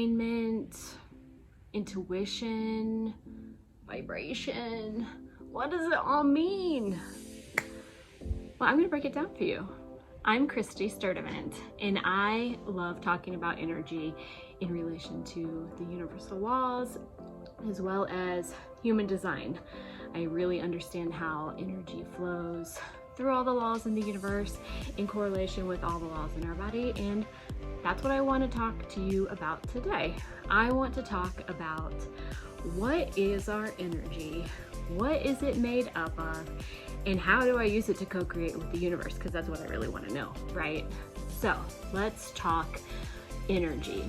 alignment, intuition, vibration. What does it all mean? Well, I'm gonna break it down for you. I'm Christy Sturdivant, and I love talking about energy in relation to the universal laws as well as human design. I really understand how energy flows through all the laws in the universe in correlation with all the laws in our body, and that's what I want to talk to you about today. I want to talk about what is our energy, what is it made up of, and how do I use it to co-create with the universe, because that's what I really want to know, right? So let's talk energy.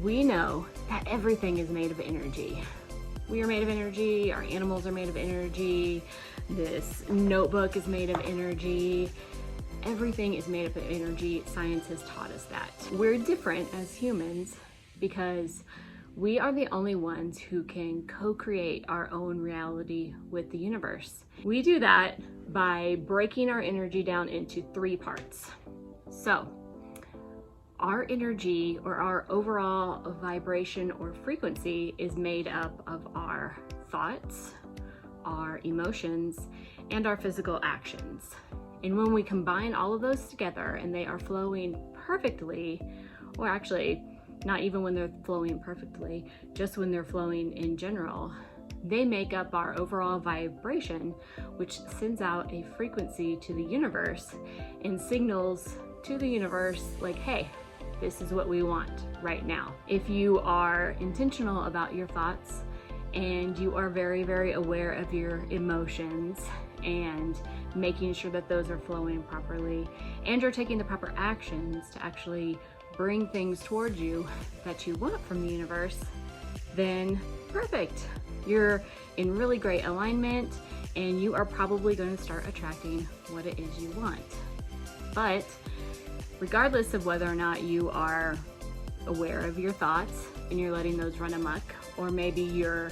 We know that everything is made of energy. We are made of energy, our animals are made of energy, this notebook is made of energy. Everything is made up of energy. Science has taught us that. We're different as humans because we are the only ones who can co-create our own reality with the universe. We do that by breaking our energy down into 3 parts. So, our energy, or our overall vibration or frequency, is made up of our thoughts, our emotions, and our physical actions. And when we combine all of those together and they are flowing perfectly, or actually not even when they're flowing perfectly, just when they're flowing in general, they make up our overall vibration, which sends out a frequency to the universe and signals to the universe like, hey, this is what we want right now. If you are intentional about your thoughts and you are very, very aware of your emotions and making sure that those are flowing properly, and you're taking the proper actions to actually bring things towards you that you want from the universe, then perfect. You're in really great alignment and you are probably going to start attracting what it is you want. But regardless of whether or not you are aware of your thoughts and you're letting those run amok, or maybe you're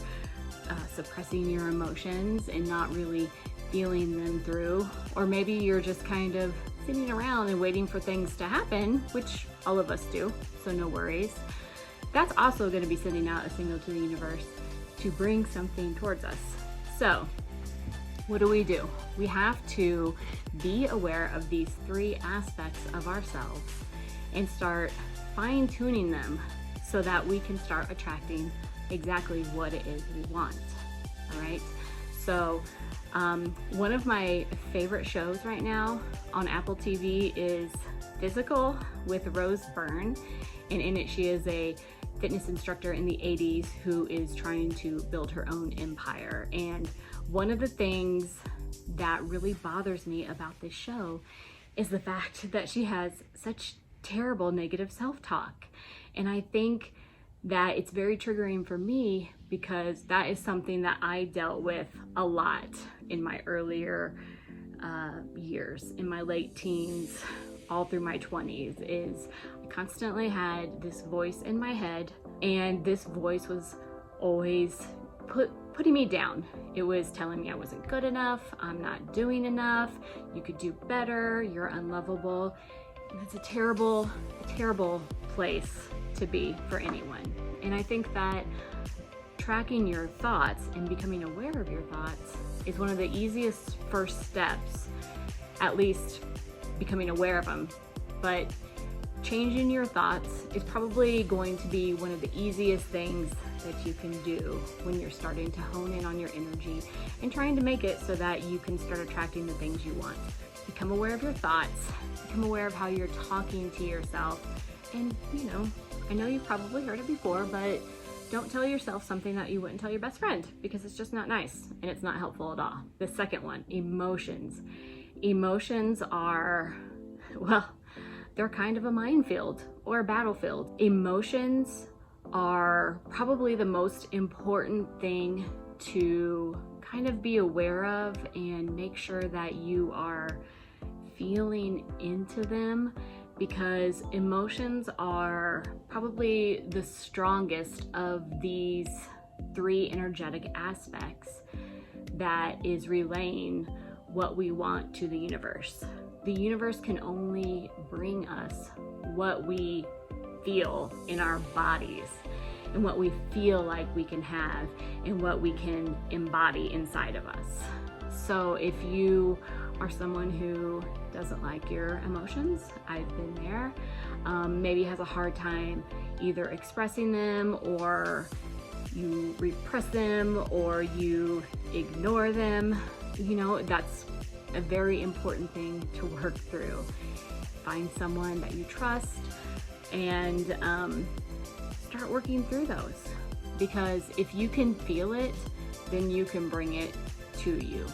suppressing your emotions and not really feeling them through, or maybe you're just kind of sitting around and waiting for things to happen, which all of us do, so no worries. That's also going to be sending out a signal to the universe to bring something towards us. So what do? We have to be aware of these 3 aspects of ourselves and start fine-tuning them so that we can start attracting exactly what it is we want. All right. So one of my favorite shows right now on Apple TV is Physical with Rose Byrne, and in it she is a fitness instructor in the 80s who is trying to build her own empire. And one of the things that really bothers me about this show is the fact that she has such terrible negative self-talk. And I think that it's very triggering for me because that is something that I dealt with a lot in my earlier years, in my late teens, all through my 20s, is I constantly had this voice in my head, and this voice was always putting me down. It was telling me I wasn't good enough, I'm not doing enough, you could do better, you're unlovable. And it's a terrible, terrible place to be for anyone. And I think that tracking your thoughts and becoming aware of your thoughts is one of the easiest first steps, at least becoming aware of them. But changing your thoughts is probably going to be one of the easiest things that you can do when you're starting to hone in on your energy and trying to make it so that you can start attracting the things you want. Become aware of your thoughts, become aware of how you're talking to yourself. And I know you've probably heard it before, but don't tell yourself something that you wouldn't tell your best friend, because it's just not nice and it's not helpful at all. The second one, emotions. Emotions are, well, they're kind of a minefield or a battlefield. Emotions are probably the most important thing to kind of be aware of and make sure that you are feeling into them, because emotions are probably the strongest of these 3 energetic aspects that is relaying what we want to the universe. The universe can only bring us what we feel in our bodies. and what we feel like we can have and what we can embody inside of us. So if you are someone who doesn't like your emotions, I've been there, maybe has a hard time either expressing them, or you repress them, or you ignore them, you know, that's a very important thing to work through. Find someone that you trust and start working through those, because if you can feel it, then you can bring it to you.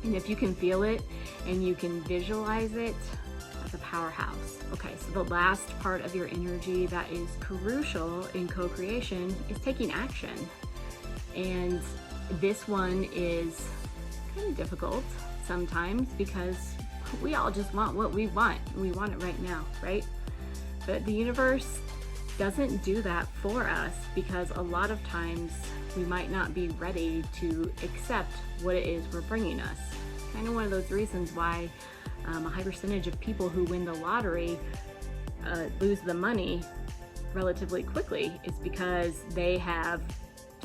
And if you can feel it and you can visualize it, that's a powerhouse. Okay, so the last part of your energy that is crucial in co-creation is taking action. And this one is kind of difficult sometimes because we all just want what we want. We want it right now, right? But the universe doesn't do that for us, because a lot of times we might not be ready to accept what it is we're bringing us. Kind of one of those reasons why a high percentage of people who win the lottery lose the money relatively quickly, is because they have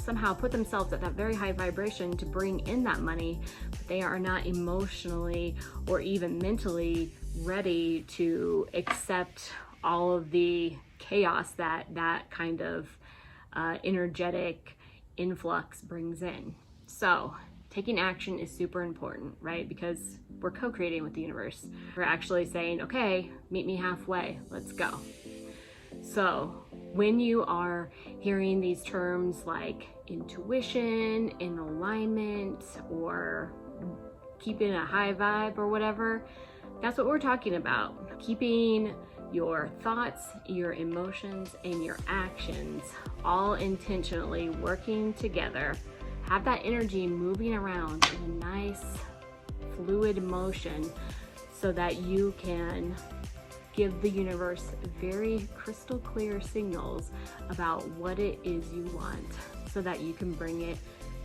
somehow put themselves at that very high vibration to bring in that money, but they are not emotionally or even mentally ready to accept all of the chaos that that kind of energetic influx brings in. So taking action is super important, right? Because we're co-creating with the universe. We're actually saying, okay, meet me halfway, let's go. So when you are hearing these terms like intuition, in alignment, or keeping a high vibe or whatever, that's what we're talking about. Keeping your thoughts, your emotions, and your actions all intentionally working together. Have that energy moving around in a nice fluid motion so that you can give the universe very crystal clear signals about what it is you want, so that you can bring it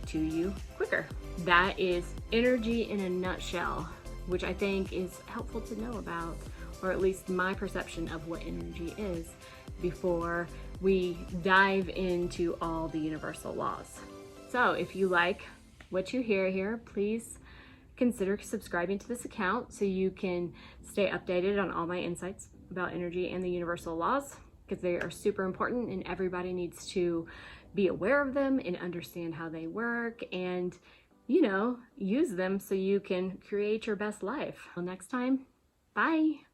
to you quicker. That is energy in a nutshell, which I think is helpful to know about, or at least my perception of what energy is, before we dive into all the universal laws. So if you like what you hear here, please consider subscribing to this account so you can stay updated on all my insights about energy and the universal laws, because they are super important and everybody needs to be aware of them and understand how they work, and, you know, use them so you can create your best life. Until next time, bye.